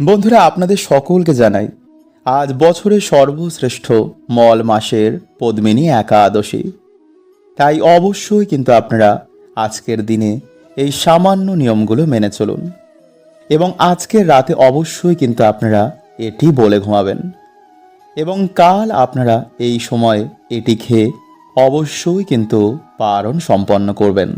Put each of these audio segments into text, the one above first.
বন্ধুরা, আপনাদের সকলকে জানাই আজ বছরের সর্বশ্রেষ্ঠ মল মাসের পদ্মিনী একাদশী। তাই অবশ্যই কিন্তু আপনারা আজকের দিনে এই সামান্য নিয়মগুলো মেনে চলুন এবং আজকের রাতে অবশ্যই কিন্তু আপনারা এটি বলে ঘুমাবেন এবং কাল আপনারা এই সময় এটি খেয়ে অবশ্যই কিন্তু পারণ সম্পন্ন করবেন।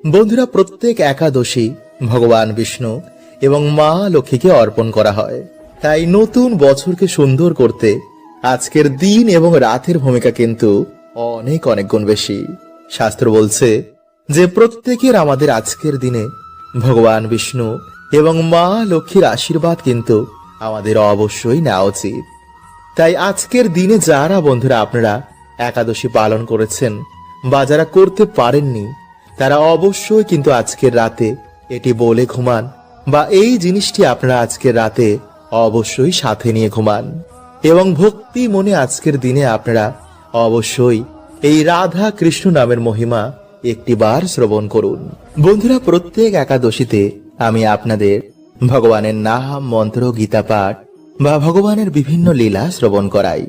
বন্ধুরা, প্রত্যেক একাদশী ভগবান বিষ্ণু এবং মা লক্ষ্মীকে অর্পণ করা হয়। তাই নতুন বছরকে সুন্দর করতে আজকের দিন এবং রাতের ভূমিকা কিন্তু অনেক অনেক গুণ বেশি। শাস্ত্র বলছে যে প্রত্যেকের আমাদের আজকের দিনে ভগবান বিষ্ণু এবং মা লক্ষ্মীর আশীর্বাদ কিন্তু আমাদের অবশ্যই নেওয়া উচিত। তাই আজকের দিনে যারা বন্ধুরা আপনারা একাদশী পালন করেছেন বা যারা করতে পারেননি, তারা অবশ্যই কিন্তু আজকের রাতে এটি বলে ঘুমান বা এই জিনিসটি আপনারা আজকের রাতে অবশ্যই সাথে নিয়ে ঘুমান এবং ভক্তি মনে আজকের দিনে আপনারা অবশ্যই এই রাধা কৃষ্ণ নামের মহিমা একটিবার শ্রবণ করুন। বন্ধুরা, প্রত্যেক একাদশীতে আমি আপনাদের ভগবানের নাম, মন্ত্র, গীতা পাঠ বা ভগবানের বিভিন্ন লীলা শ্রবণ করাই,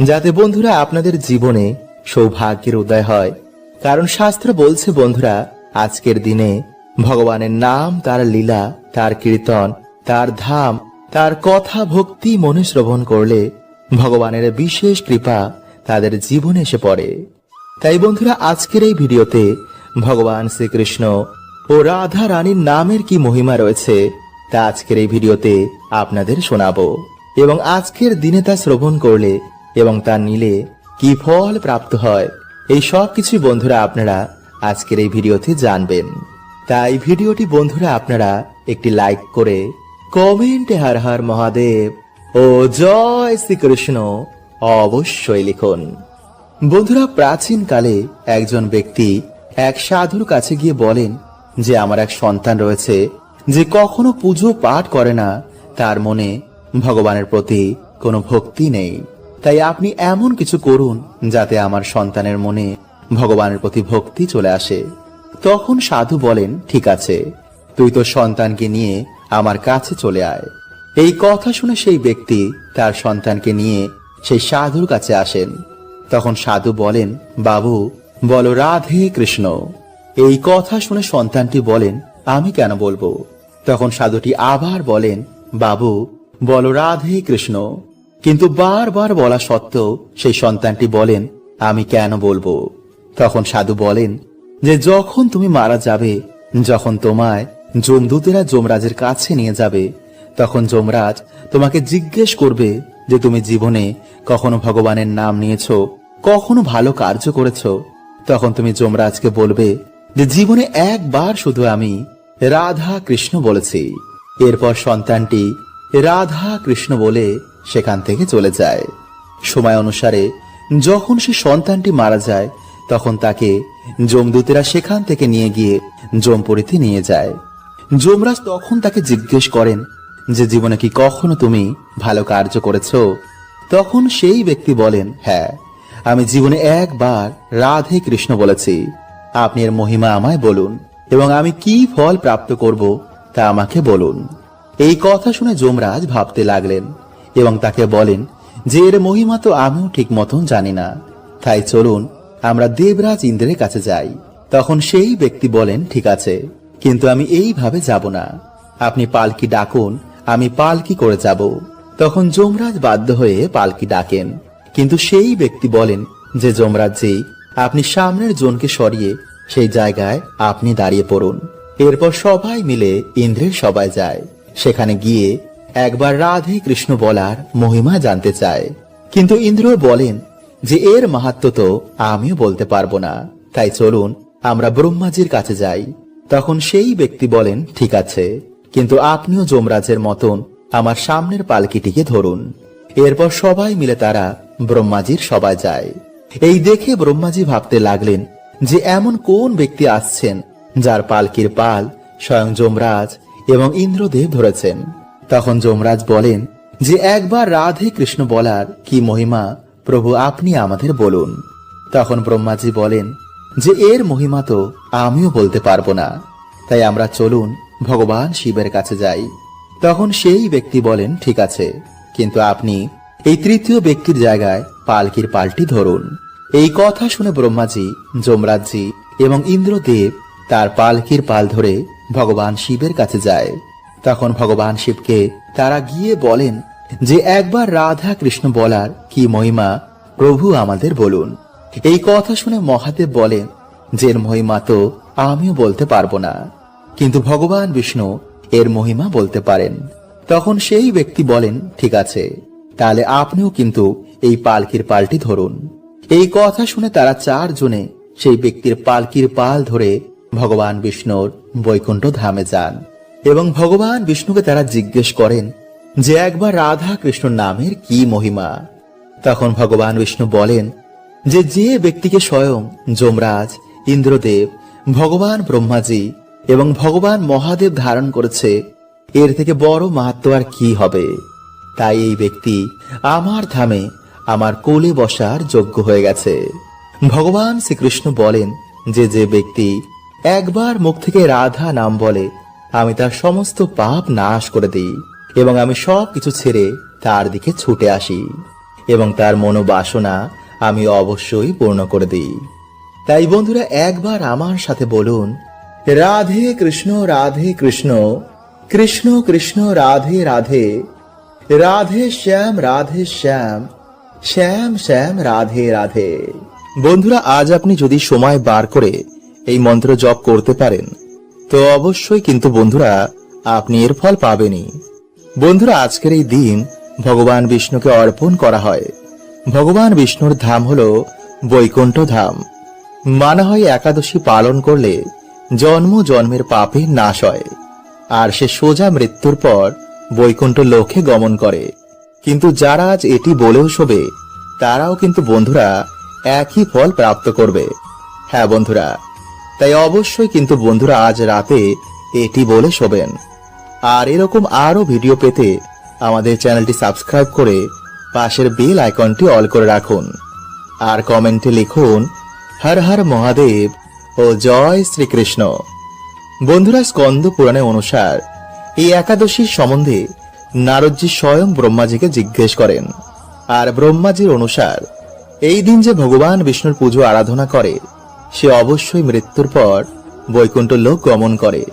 যাতে বন্ধুরা আপনাদের জীবনে সৌভাগ্যের উদয় হয়। কারণ শাস্ত্র বলছে বন্ধুরা, আজকের দিনে ভগবানের নাম, তার লীলা, তার কীর্তন, তার ধাম, তার কথা ভক্তি মনে শ্রবণ করলে ভগবানের বিশেষ কৃপা তাদের জীবনে এসে পড়ে। তাই বন্ধুরা, আজকের এই ভিডিওতে ভগবান শ্রীকৃষ্ণ ও রাধা রানীর নামের কি মহিমা রয়েছে তা আজকের এই ভিডিওতে আপনাদের শোনাবো এবং আজকের দিনে তা শ্রবণ করলে এবং তা নিলে কি ফল প্রাপ্ত হয়, এই সব কিছুই বন্ধুরা আপনারা আজকের এই ভিডিওতে জানবেন। তাই ভিডিওটি বন্ধুরা আপনারা একটি লাইক করে কমেন্টে হর হর মহাদেব ও জয় শ্রীকৃষ্ণ অবশ্যই লিখুন। বন্ধুরা, প্রাচীন কালে একজন ব্যক্তি এক সাধুর কাছে গিয়ে বলেন যে আমার এক সন্তান রয়েছে যে কখনো পুজো পাঠ করে না, তার মনে ভগবানের প্রতি কোনো ভক্তি নেই। তাই আপনি এমন কিছু করুন যাতে আমার সন্তানের মনে ভগবানের প্রতি ভক্তি চলে আসে। তখন সাধু বলেন, ঠিক আছে, তুই তোর সন্তানকে নিয়ে আমার কাছে চলে আয়। এই কথা শুনে সেই ব্যক্তি তার সন্তানকে নিয়ে সেই সাধুর কাছে আসেন। তখন সাধু বলেন, বাবু বলো রাধে কৃষ্ণ। এই কথা শুনে সন্তানটি বলেন, আমি কেন বলবো? তখন সাধুটি আবার বলেন, বাবু বলো রাধে কৃষ্ণ। কিন্তু বারবার বলা সত্ত্বেও সেই সন্তানটি বলেন, আমি কেন বলবো? তখন সাধু বলেন যে যখন তুমি মারা যাবে, যখন তোমায় যমদূতেরা যমরাজের কাছে নিয়ে যাবে, তখন যমরাজ তোমাকে জিজ্ঞেস করবে যে তুমি জীবনে কখনো ভগবানের নাম নিয়েছো, কখনো ভালো কার্য করেছো। তখন তুমি যমরাজকে বলবে যে জীবনে একবার শুধু আমি রাধা কৃষ্ণ বলেছি। এরপর সন্তানটি রাধা কৃষ্ণ বলে সেখান থেকে চলে যায়। সময় অনুসারে যখন সে সন্তানটি মারা যায়, তখন তাকে যমদূতেরা সেখান থেকে নিয়ে গিয়ে যমপুরীতে নিয়ে যায়। যমরাজ তখন তাকে জিজ্ঞেস করেন যে জীবনে কি কখনো তুমি ভালো কার্য করেছো? তখন সেই ব্যক্তি বলেন, হ্যাঁ, আমি জীবনে একবার রাধে কৃষ্ণ বলেছি। আপনি এর মহিমা আমায় বলুন এবং আমি কি ফল প্রাপ্ত করব তা আমাকে বলুন। এই কথা শুনে যমরাজ ভাবতে লাগলেন এবং তাকে বলেন যে এর মহিমা তো আমিও ঠিক মতন জানি না, তাই চলুন আমরা দেবরাজ ইন্দ্রের কাছে যাই। তখন সেই ব্যক্তি বলেন, ঠিক আছে, কিন্তু আমি এইভাবে যাব না, আপনি পালকি ডাকুন, আমি পালকি করে যাব। তখন যমরাজ বাধ্য হয়ে পালকি ডাকেন, কিন্তু সেই ব্যক্তি বলেন যে যমরাজজি, আপনি সামনের জনকে সরিয়ে সেই জায়গায় আপনি দাঁড়িয়ে পড়ুন। এরপর সবাই মিলে ইন্দ্রের সভায় যায়। সেখানে গিয়ে একবার রাধে কৃষ্ণ বলার মহিমা জানতে চায়, কিন্তু ইন্দ্র বলেন যে এর মাহাত্ম্য তো আমিও বলতে পারবো না, তাই চলুন আমরা ব্রহ্মাজির কাছে যাই। তখন সেই ব্যক্তি বলেন, ঠিক আছে, কিন্তু আপনিও যমরাজের মতন আমার সামনের পালকিটিকে ধরুন। এরপর সবাই মিলে তারা ব্রহ্মাজির সভায় যায়। এই দেখে ব্রহ্মাজি ভাবতে লাগলেন যে এমন কোন ব্যক্তি আসছেন যার পালকির পাল স্বয়ং যমরাজ এবং ইন্দ্রদেব ধরেছেন। তখন যমরাজ বলেন যে একবার রাধে কৃষ্ণ বলার কি মহিমা প্রভু আপনি আমাদের বলুন। তখন ব্রহ্মাজি বলেন যে এর মহিমা তো আমিও বলতে পারবো না, তাই আমরা চলুন ভগবান শিবের কাছে যাই। তখন সেই ব্যক্তি বলেন, ঠিক আছে, কিন্তু আপনি এই তৃতীয় ব্যক্তির জায়গায় পালকির পালটি ধরুন। এই কথা শুনে ব্রহ্মাজি, যমরাজজি এবং ইন্দ্রদেব তার পালকির পাল ধরে ভগবান শিবের কাছে যায়। তখন ভগবান শিবকে তারা গিয়ে বলেন যে একবার রাধা কৃষ্ণ বলার কি মহিমা প্রভু আমাদের বলুন। এই কথা শুনে মহাদেব বলেন যে এর মহিমা তো আমিও বলতে পারবো না, কিন্তু ভগবান বিষ্ণু এর মহিমা বলতে পারেন। তখন সেই ব্যক্তি বলেন, ঠিক আছে, তাহলে আপনিও কিন্তু এই পালকির পালটি ধরুন। এই কথা শুনে তারা চারজনে সেই ব্যক্তির পালকির পাল ধরে ভগবান বিষ্ণুর বৈকুণ্ঠ ধামে যান এবং ভগবান বিষ্ণুকে তারা জিজ্ঞেস করেন যে একবার রাধা কৃষ্ণ নামের কি মহিমা। তখন ভগবান বিষ্ণু বলেন যে যে ব্যক্তিকে স্বয়ং যমরাজ, ইন্দ্রদেব, ভগবান ব্রহ্মাজি এবং ভগবান মহাদেব ধারণ করেছে, এর থেকে বড় মাহাত্ম্য আর কি হবে। তাই এই ব্যক্তি আমার ধামে আমার কোলে বসার যোগ্য হয়ে গেছে। ভগবান শ্রীকৃষ্ণ বলেন যে যে ব্যক্তি একবার মুখ থেকে রাধা নাম বলে, আমি তার সমস্ত পাপ নাশ করে দিই এবং আমি সবকিছু ছেড়ে তার দিকে ছুটে আসি এবং তার মনোবাসনা আমি অবশ্যই পূর্ণ করে দিই। তাই বন্ধুরা একবার আমার সাথে বলুন, রাধে কৃষ্ণ রাধে কৃষ্ণ, কৃষ্ণ কৃষ্ণ রাধে রাধে, রাধে শ্যাম রাধে শ্যাম, শ্যাম শ্যাম রাধে রাধে। বন্ধুরা আজ আপনি যদি সময় বার করে এই মন্ত্র জপ করতে পারেন তো অবশ্যই কিন্তু বন্ধুরা আপনি এর ফল পাবেনই। বন্ধুরা আজকের এই দিন ভগবান বিষ্ণুকে অর্পণ করা হয়। ভগবান বিষ্ণুর ধাম হলো বৈকুণ্ঠ ধাম। মানা হয় একাদশী পালন করলে জন্ম জন্মের পাপের নাশ হয় আর সে সোজা মৃত্যুর পর বৈকুণ্ঠ লোকে গমন করে। কিন্তু যারা আজ এটি বলেও শোবে তারাও কিন্তু বন্ধুরা একই ফল প্রাপ্ত করবে। হ্যাঁ বন্ধুরা, তাই অবশ্যই কিন্তু বন্ধুরা আজ রাতে এটি বলে শোবেন। আর এরকম আরো ভিডিও পেতে আমাদের চ্যানেলটি সাবস্ক্রাইব করে পাশের বেল আইকনটি অল করে রাখুন আর কমেন্টে লিখুন হর হর মহাদেব ও জয় শ্রীকৃষ্ণ। বন্ধুরা স্কন্দ পুরাণে অনুসার এই একাদশীর সম্বন্ধে নারদজি স্বয়ং ব্রহ্মাজিকে জিজ্ঞেস করেন। আর ব্রহ্মাজির অনুসার এই দিন যে ভগবান বিষ্ণুর পুজো আরাধনা করে সে অবশ্যই মৃত্যুর পর বৈকুণ্ঠ লোক গমন করে।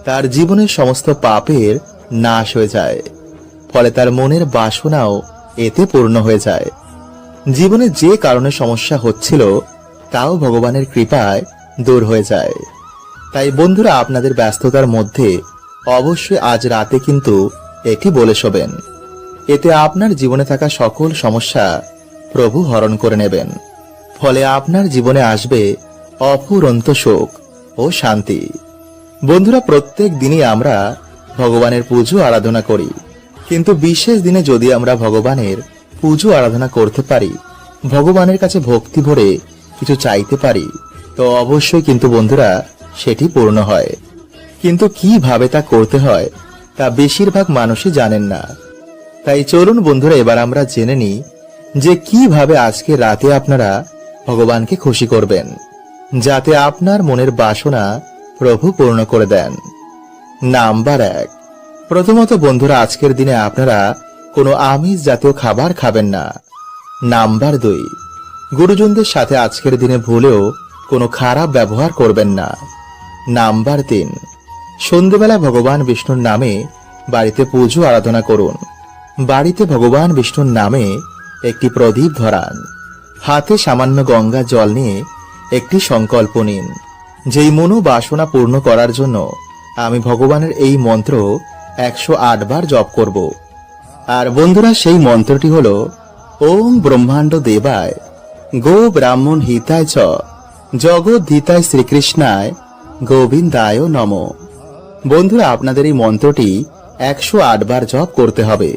তার জীবনের সমস্ত পাপের নাশ হয়ে যায়, ফলে তার মনের বাসনাও এতে পূর্ণ হয়ে যায়। জীবনে যে কারণে সমস্যা হচ্ছিল তাও ভগবানের কৃপায় দূর হয়ে যায়। তাই বন্ধুরা আপনাদের ব্যস্ততার মধ্যে অবশ্যই আজ রাতে কিন্তু এটি বলে শোবেন। এতে আপনার জীবনে থাকা সকল সমস্যা প্রভু হরণ করে নেবেন, ফলে আপনার জীবনে আসবে অফুরন্ত সুখ ও শান্তি। বন্ধুরা প্রত্যেক দিনই আমরা ভগবানের পুজো আরাধনা করি, কিন্তু বিশেষ দিনে যদি আমরা ভগবানের পুজো আরাধনা করতে পারি, ভগবানের কাছে ভক্তি ভরে কিছু চাইতে পারি, তো অবশ্যই কিন্তু বন্ধুরা সেটি পূর্ণ হয়। কিন্তু কিভাবে তা করতে হয় তা বেশিরভাগ মানুষই জানেন না। তাই চলুন বন্ধুরা এবার আমরা জেনে নিই যে কিভাবে আজকে রাতে আপনারা ভগবানকে খুশি করবেন, যাতে আপনার মনের বাসনা প্রভু পূর্ণ করে দেন। নাম্বার 1, প্রথমত বন্ধুরা আজকের দিনে আপনারা কোনো আমিষ জাতীয় খাবার খাবেন না। নাম্বার 2, গুরুজনদের সাথে আজকের দিনে ভুলেও কোনো খারাপ ব্যবহার করবেন না। নাম্বার 3, সন্ধ্যেবেলা ভগবান বিষ্ণুর নামে বাড়িতে পুজো আরাধনা করুন। বাড়িতে ভগবান বিষ্ণুর নামে একটি প্রদীপ ধরান। হাতে সামান্য গঙ্গা জল নিয়ে একটি সংকল্প নিন, যেই মনোবাসনা পূর্ণ করার জন্য আমি ভগবানের এই মন্ত্র 108 বার জপ করব। আর বন্ধুরা সেই মন্ত্রটি হলো ওম ব্রহ্মাণ্ড দেবায় গো ব্রাহ্মণ হিতায় চ জগদ্ধিতায় শ্রীকৃষ্ণায় গোবিন্দায় নমঃ। বন্ধুরা আপনাদের এই মন্ত্রটি 108 বার জপ করতে হবে।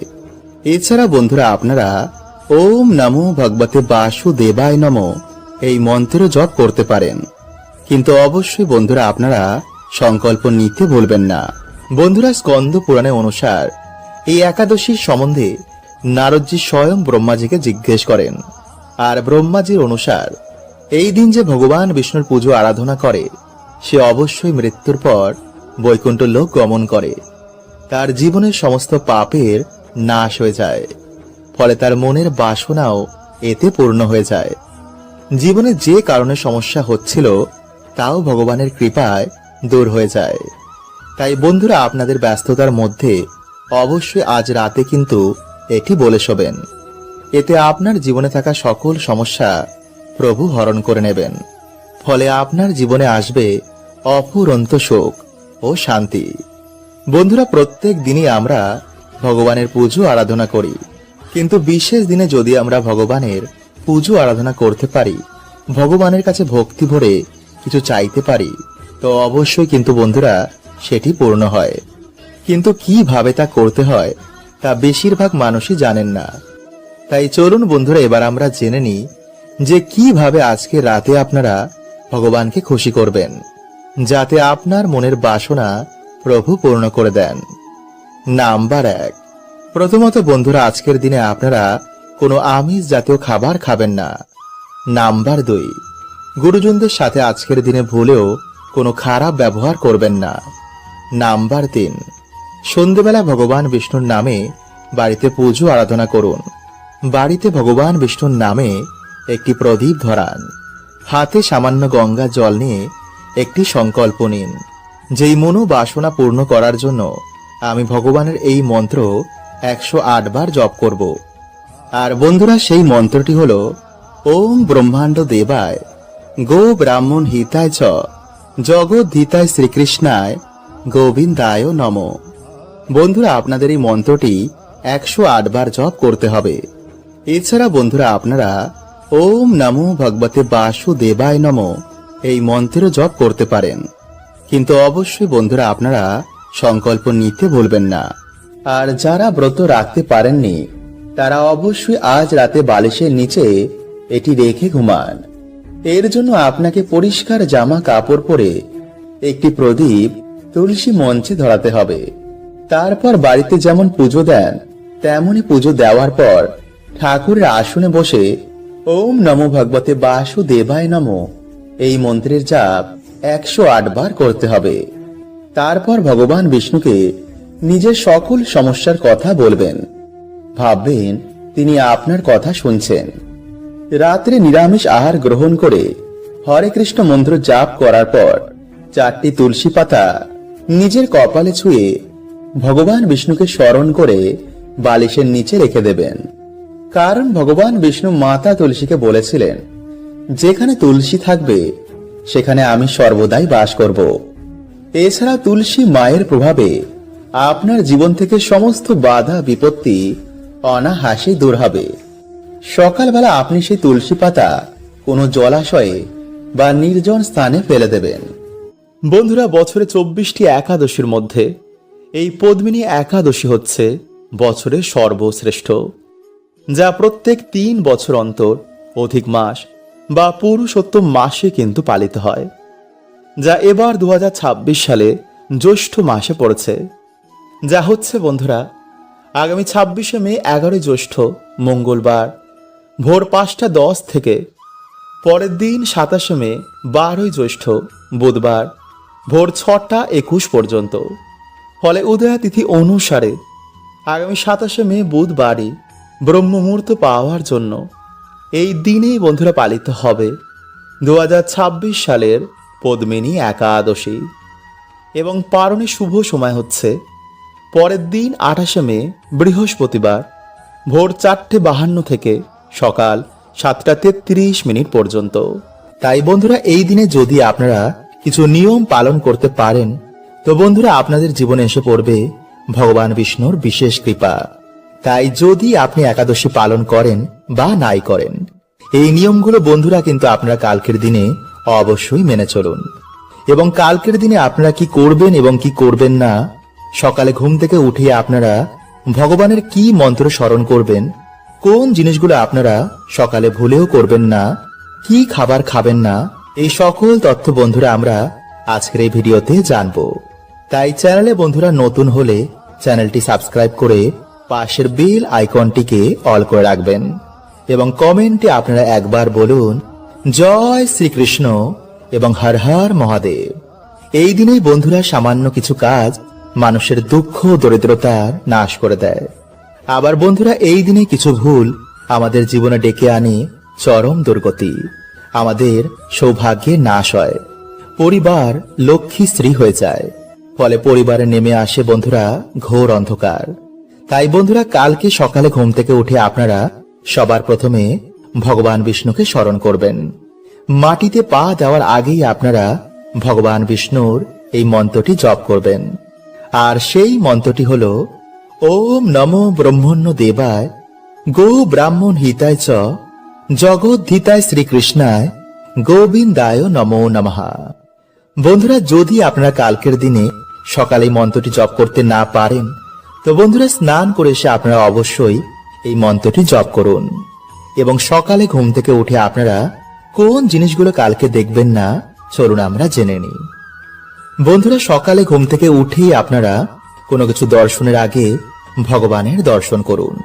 এছাড়া বন্ধুরা আপনারা ওম নমো ভগবতে বাসুদেবায় নমঃ এই মন্ত্র জপ করতে পারেন, কিন্তু অবশ্যই বন্ধুরা আপনারা সংকল্প নিতে ভুলবেন না। বন্ধুরা স্কন্দ পুরাণে অনুসার এই একাদশীর সম্বন্ধে নারদজি স্বয়ং ব্রহ্মাজিকে জিজ্ঞেস করেন। আর ব্রহ্মাজির অনুসার এই দিন যে ভগবান বিষ্ণুর পুজো আরাধনা করে সে অবশ্যই মৃত্যুর পর বৈকুণ্ঠ লোক গমন করে। তার জীবনের সমস্ত পাপের নাশ হয়ে যায়, ফলে তার মনের বাসনাও এতে পূর্ণ হয়ে যায়। জীবনে যে কারণে সমস্যা হচ্ছিল তাও ভগবানের কৃপায় দূর হয়ে যায়। তাই বন্ধুরা, আপনাদের ব্যস্ততার মধ্যে অবশ্যই আজ রাতে কিন্তু এটি বলে শোবেন। এতে আপনার জীবনে থাকা সকল সমস্যা প্রভু হরণ করে নেবেন। ফলে আপনার জীবনে আসবে অফুরন্ত সুখ ও শান্তি। বন্ধুরা, প্রত্যেক দিনই আমরা ভগবানের পুজো আরাধনা করি, কিন্তু বিশেষ দিনে যদি আমরা ভগবানের পুজো আরাধনা করতে পারি, ভগবানের কাছে ভক্তি ভরে কিছু চাইতে পারি, তো অবশ্যই কিন্তু বন্ধুরা সেটি পূর্ণ হয়। কিন্তু কিভাবে তা করতে হয় তা বেশিরভাগ মানুষই জানেন না। তাই চলুন বন্ধুরা, এবার আমরা জেনে নিই যে কিভাবে আজকে রাতে আপনারা ভগবানকে খুশি করবেন, যাতে আপনার মনের বাসনা প্রভু পূর্ণ করে দেন। নাম্বার 1, প্রথমত বন্ধুরা, আজকের দিনে আপনারা কোনো আমিষ জাতীয় খাবার খাবেন না। নাম্বার 2, গুরুজনদের সাথে আজকের দিনে ভুলেও কোনো খারাপ ব্যবহার করবেন না। নাম্বার 3, সন্ধ্যেবেলা ভগবান বিষ্ণুর নামে বাড়িতে পুজো আরাধনা করুন। বাড়িতে ভগবান বিষ্ণুর নামে একটি প্রদীপ ধরান। হাতে সামান্য গঙ্গা জল নিয়ে একটি সংকল্প নিন, যেই মনোবাসনা পূর্ণ করার জন্য আমি ভগবানের এই মন্ত্র 108 বার জপ করব। আর বন্ধুরা, সেই মন্ত্রটি হলো ওম ব্রহ্মাণ্ড দেবায় গো ব্রাহ্মণ হিতায় চ জগদ্ধিতায় শ্রীকৃষ্ণায় গোবিন্দায় নমঃ। বন্ধুরা, আপনাদের এই মন্ত্রটি 108 বার জপ করতে হবে। এছাড়া বন্ধুরা, আপনারা ওম নমো ভগবতে বাসুদেবায় নমঃ এই মন্ত্র জপ করতে পারেন, কিন্তু অবশ্যই বন্ধুরা আপনারা সংকল্প নিতে ভুলবেন না। আর যারা ব্রত রাখতে পারেননি তারা অবশ্যই আজ রাতে বালিশের নিচে এটি রেখে ঘুমান। এর জন্য আপনাকে পরিষ্কার জামা কাপড় পরে একটি প্রদীপ তুলসী মঞ্চে ধরাতে হবে। তারপর বাড়িতে যেমন পুজো দেন তেমনই পুজো দেওয়ার পর ঠাকুরের আসনে বসে ওম নমো ভগবতে বাসুদেবায় নমঃ এই মন্ত্রের জাপ 108 বার করতে হবে। তারপর ভগবান বিষ্ণুকে নিজের সকল সমস্যার কথা বলবেন। ভাববেন তিনি আপনার কথা শুনছেন। রাত্রে নিরামিষ আহার গ্রহণ করে হরে কৃষ্ণ মন্ত্র জাপ করার পর 4টি তুলসী পাতা নিজের কপালে ছুঁয়ে ভগবান বিষ্ণুকে স্মরণ করে বালিশের নিচে রেখে দেবেন। কারণ ভগবান বিষ্ণু মাতা তুলসীকে বলেছিলেন, যেখানে তুলসী থাকবে সেখানে আমি সর্বদাই বাস করব। এছাড়া তুলসী মায়ের প্রভাবে আপনার জীবন থেকে সমস্ত বাধা বিপত্তি অনায়াসে দূর হবে। সকালবেলা আপনি সেই তুলসী পাতা কোনো জলাশয়ে বা নির্জন স্থানে ফেলে দেবেন। বন্ধুরা, বছরে 24টি একাদশীর মধ্যে এই পদ্মিনী একাদশী হচ্ছে বছরের সর্বশ্রেষ্ঠ, যা প্রত্যেক 3 বছর অন্তর অধিক মাস বা পুরুষোত্তম মাসে কিন্তু পালিত হয়, যা এবার 2026 সালে জ্যৈষ্ঠ মাসে পড়েছে, যা হচ্ছে বন্ধুরা আগামী 26শে মে 11 জ্যৈষ্ঠ মঙ্গলবার ভোর 5:10 থেকে পরের দিন 27শে মে 12 জ্যৈষ্ঠ বুধবার ভোর 6:21 পর্যন্ত। ফলে উদয়া তিথি অনুসারে আগামী 27শে মে বুধবারই ব্রহ্ম মুহূর্ত পাওয়ার জন্য এই দিনেই বন্ধুরা পালিত হবে 2026 সালের পদ্মিনী একাদশী। এবং পারণে শুভ সময় হচ্ছে পরের দিন 28শে মে বৃহস্পতিবার ভোর 4:52 থেকে সকাল 7:33 পর্যন্ত। তাই বন্ধুরা, এই দিনে যদি আপনারা কিছু নিয়ম পালন করতে পারেন তো বন্ধুরা আপনাদের জীবনে এসে পড়বে ভগবান বিষ্ণুর বিশেষ কৃপা। তাই যদি আপনি একাদশী পালন করেন বা নাই করেন, এই নিয়মগুলো বন্ধুরা কিন্তু আপনারা কালকের দিনে অবশ্যই মেনে চলুন। এবং কালকের দিনে আপনারা কি করবেন এবং কি করবেন না, সকালে ঘুম থেকে উঠে আপনারা ভগবানের কি মন্ত্র স্মরণ করবেন, কোন জিনিসগুলো আপনারা সকালে ভুলেও করবেন না, কি খাবার খাবেন না, এই সকল তথ্য বন্ধুরা আমরা আজকের এই ভিডিওতে জানবো। তাই চ্যানেলে বন্ধুরা নতুন হলে চ্যানেলটি সাবস্ক্রাইব করে পাশের বেল আইকনটিকে অল করে রাখবেন এবং কমেন্টে আপনারা একবার বলুন জয় শ্রীকৃষ্ণ এবং হর হর মহাদেব। এই দিনেই বন্ধুরা সামান্য কিছু কাজ মানুষের দুঃখ ও দরিদ্রতার নাশ করে দেয়। আবার বন্ধুরা এই দিনে কিছু ভুল আমাদের জীবনে ডেকে আনে চরম দুর্গতি, আমাদের সৌভাগ্যের নাশ হয়, পরিবার লক্ষ্মী স্ত্রী হয়ে যায়, ফলে পরিবারে নেমে আসে বন্ধুরা ঘোর অন্ধকার। তাই বন্ধুরা কালকে সকালে ঘুম থেকে উঠে আপনারা সবার প্রথমে ভগবান বিষ্ণুকে স্মরণ করবেন। মাটিতে পা দেওয়ার আগেই আপনারা ভগবান বিষ্ণুর এই মন্ত্রটি জপ করবেন। আর সেই মন্ত্রটি হল ওম নমো ব্রহ্মণ্য দেবায় গো ব্রাহ্মণ হিতায় চ জগদ্ধিতায় শ্রীকৃষ্ণায় গোবিন্দায় নমো নমঃ। বন্ধুরা যদি আপনারা কালকের দিনে সকালে মন্ত্রটি জপ করতে না পারেন, তো বন্ধুরা স্নান করে এসে আপনারা অবশ্যই এই মন্ত্রটি জপ করুন। এবং সকালে ঘুম থেকে উঠে আপনারা কোন জিনিসগুলো কালকে দেখবেন না, চলুন আমরা জেনে নিই। বন্ধুরা সকালে ঘুম থেকে উঠেই আপনারা কোনো কিছু দর্শনের আগে ভগবানের দর্শন করুন।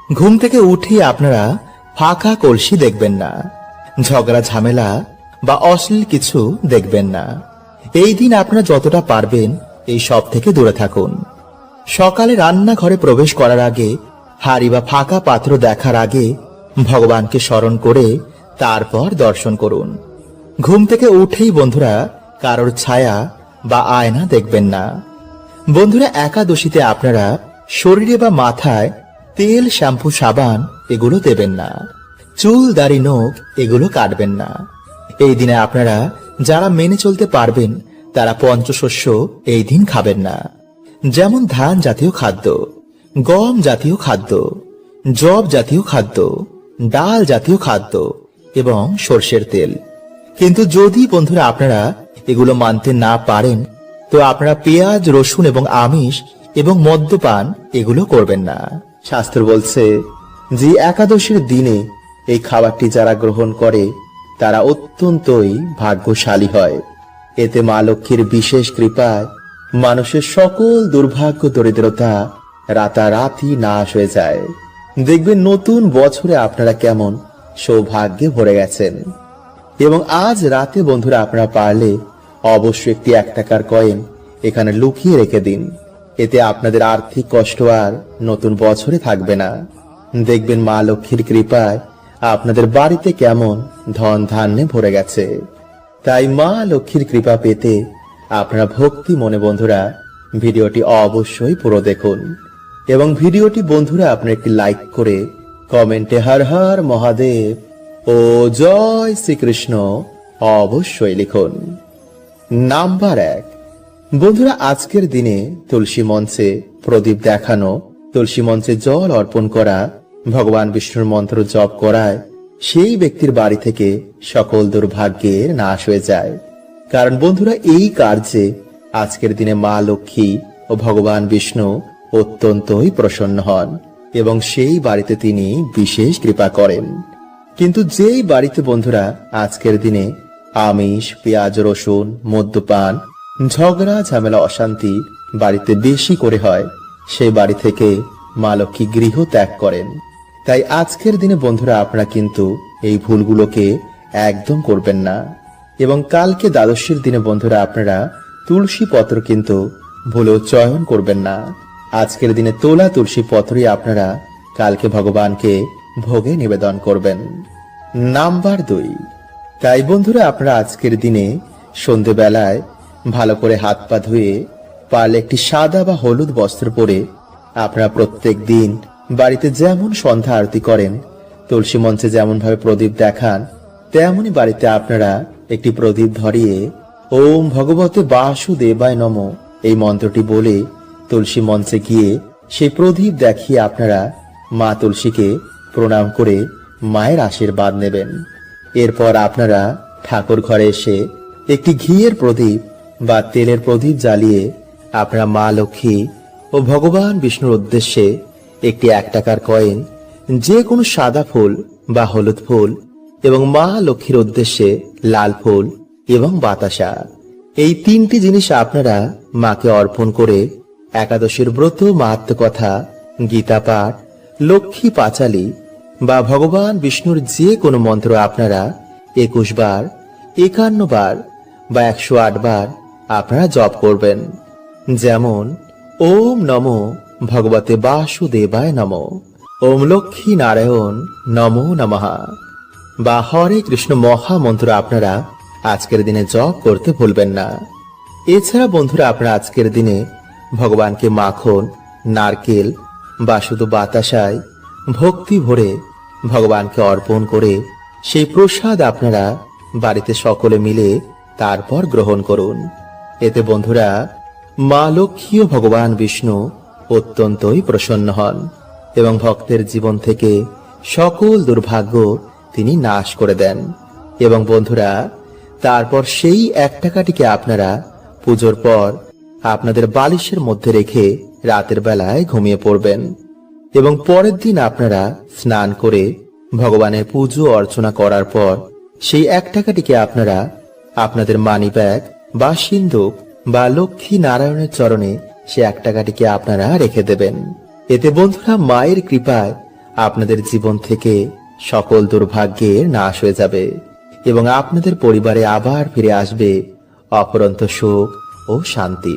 ঘুম থেকে উঠেই আপনারা ফাঁকা কলসি দেখবেন না, ঝগড়া ঝামেলা বা অশ্লীল কিছু দেখবেন না। এই দিন আপনারা যতটা পারবেন এই সব থেকে দূরে থাকুন। সকালে রান্নাঘরে প্রবেশ করার আগে হাঁড়ি বা ফাঁকা পাত্র দেখার আগে ভগবানকে স্মরণ করে তারপর দর্শন করুন। ঘুম থেকে উঠেই বন্ধুরা কারোর ছায়া বা আয়না দেখবেন না। বন্ধুরা একাদশীতে আপনারা শরীরে বা মাথায় তেল, শ্যাম্পু, সাবান এগুলো দেবেন না। চুল, দাড়ি, নখ এগুলো কাটবেন না। এই দিনে আপনারা যারা মেনে চলতে পারবেন তারা পঞ্চশস্য এই দিন খাবেন না, যেমন ধান জাতীয় খাদ্য, গম জাতীয় খাদ্য, জব জাতীয় খাদ্য, ডাল জাতীয় খাদ্য এবং সর্ষের তেল। কিন্তু যদি বন্ধুরা আপনারা এগুলো মানতে না পারেন, তো আপনারা পেঁয়াজ, রসুন এবং আমিষ এবং মদ্যপান এগুলো করবেন না। শাস্ত্র বলছে যে একাদশীর দিনে এই খাবারটি যারা গ্রহণ করে তারা অত্যন্তই ভাগ্যশালী হয়। এতে মা লক্ষ্মীর বিশেষ কৃপায় মানুষের সকল দুর্ভাগ্য দরিদ্রতা রাতারাতি নাশ হয়ে যায়। দেখবেন নতুন বছরে আপনারা কেমন সৌভাগ্যে ভরে গেছেন। এবং আজ রাতে বন্ধুরা আপনারা পারলে অবশ্যই একটি 1 টাকার কয়েন এখানে লুকিয়ে রেখে দিন। এতে আপনাদের আর্থিক কষ্ট আর নতুন বছরে থাকবে না। দেখবেন মা লক্ষ্মীর কৃপায় আপনাদের বাড়িতে কেমন ধন ধান্যে ভরে গেছে। তাই মা লক্ষ্মীর কৃপা পেতে আপনারা ভক্তি মনে বন্ধুরা ভিডিওটি অবশ্যই পুরো দেখুন। এবং ভিডিওটি বন্ধুরা আপনারা একটি লাইক করে কমেন্টে হর হর মহাদেব ও জয় শ্রীকৃষ্ণ অবশ্যই লিখুন। নাম্বার 1, বন্ধুরা আজকের দিনে তুলসী মঞ্চে প্রদীপ দেখানো, তুলসী মঞ্চে জল অর্পণ করা, ভগবান বিষ্ণুর মন্ত্র জপ করায় সেই ব্যক্তির বাড়ি থেকে সকল দুর্ভাগ্যের নাশ হয়ে যায়। কারণ বন্ধুরা এই কার্যে আজকের দিনে মা লক্ষ্মী ও ভগবান বিষ্ণু অত্যন্তই প্রসন্ন হন এবং সেই বাড়িতে তিনি বিশেষ কৃপা করেন। কিন্তু যেই বাড়িতে বন্ধুরা আজকের দিনে আমিষ, পেঁয়াজ, রসুন, মদ্যপান, ঝগড়া ঝামেলা, অশান্তি বাড়িতে বেশি করে হয়, সেই বাড়ি থেকে মা লক্ষ্মী গৃহ ত্যাগ করেন। তাই আজকের দিনে বন্ধুরা আপনারা কিন্তু এই ভুলগুলোকে একদম করবেন না। এবং কালকে দ্বাদশীর দিনে বন্ধুরা আপনারা তুলসী পত্র কিন্তু ভুলেও চয়ন করবেন না। আজকের দিনে তোলা তুলসী পত্রই আপনারা কালকে ভগবানকে ভোগে নিবেদন করবেন। নাম্বার 2, তাই বন্ধুরা আপনারা আজকের দিনে সন্ধেবেলায় ভালো করে হাত পা ধুয়ে পারলে একটি সাদা বা হলুদ বস্ত্র পরে আপনারা প্রত্যেক দিন বাড়িতে যেমন সন্ধ্যা আরতি করেন, তুলসী মঞ্চে যেমন ভাবে প্রদীপ দেখান, তেমনি বাড়িতে আপনারা একটি প্রদীপ ধরিয়ে ওম ভগবতে বাসুদেবায় নমঃ এই মন্ত্রটি বলে তুলসী মঞ্চে গিয়ে সেই প্রদীপ দেখিয়ে আপনারা মা তুলসীকে প্রণাম করে মায়ের আশীর্বাদ নেবেন। এরপর আপনারা ঠাকুর ঘরে এসে একটি ঘিয়ের প্রদীপ বা তেলের প্রদীপ জ্বালিয়ে আপনারা মা লক্ষ্মী ও ভগবান বিষ্ণুর উদ্দেশ্যে একটি 1 টাকার কয়েন, যে কোনো সাদা ফুল বা হলুদ ফুল এবং মা লক্ষ্মীর উদ্দেশ্যে লাল ফুল এবং বাতাসা, এই 3টি জিনিস আপনারা মাকে অর্পণ করে একাদশীর ব্রত, মাহাত্ম্য কথা, গীতা পাঠ, লক্ষ্মী পাঁচালী বা ভগবান বিষ্ণুর যে কোনো মন্ত্র আপনারা 21 বার, 51 বার বা 108 বার আপনারা জপ করবেন। যেমন ওম নমো ভগবতে বাসুদেবায় নমো, ওম লক্ষ্মী নারায়ণ নমো নমঃ বা হরে কৃষ্ণ মহামন্ত্র আপনারা আজকের দিনে জপ করতে ভুলবেন না। এছাড়া বন্ধুরা, আপনারা আজকের দিনে ভগবানকে মাখন, নারকেল বা শুধু বাতাসায় ভক্তি ভরে ভগবানকে অর্পণ করে সেই প্রসাদ আপনারা বাড়িতে সকলে মিলে তারপর গ্রহণ করুন। এতে বন্ধুরা মা লক্ষ্মী ও ভগবান বিষ্ণু অত্যন্তই প্রসন্ন হন এবং ভক্তের জীবন থেকে সকল দুর্ভাগ্য তিনি নাশ করে দেন। এবং বন্ধুরা, তারপর সেই 1 টাকাটিকে আপনারা পুজোর পর আপনাদের বালিশের মধ্যে রেখে রাতের বেলায় ঘুমিয়ে পড়বেন এবং পরের দিন আপনারা স্নান করে ভগবানের পুজো অর্চনা করার পর সেই 1 টাকাটিকে আপনারা আপনাদের মানি ব্যাগ বা সিন্ধুক বা লক্ষ্মী নারায়ণের চরণে সে 1 টাকাটিকে আপনারা রেখে দেবেন। এতে বন্ধুরা মায়ের কৃপায় আপনাদের জীবন থেকে সকল দুর্ভাগ্যের নাশ হয়ে যাবে এবং আপনাদের পরিবারে আবার ফিরে আসবে অফুরন্ত সুখ ও শান্তি।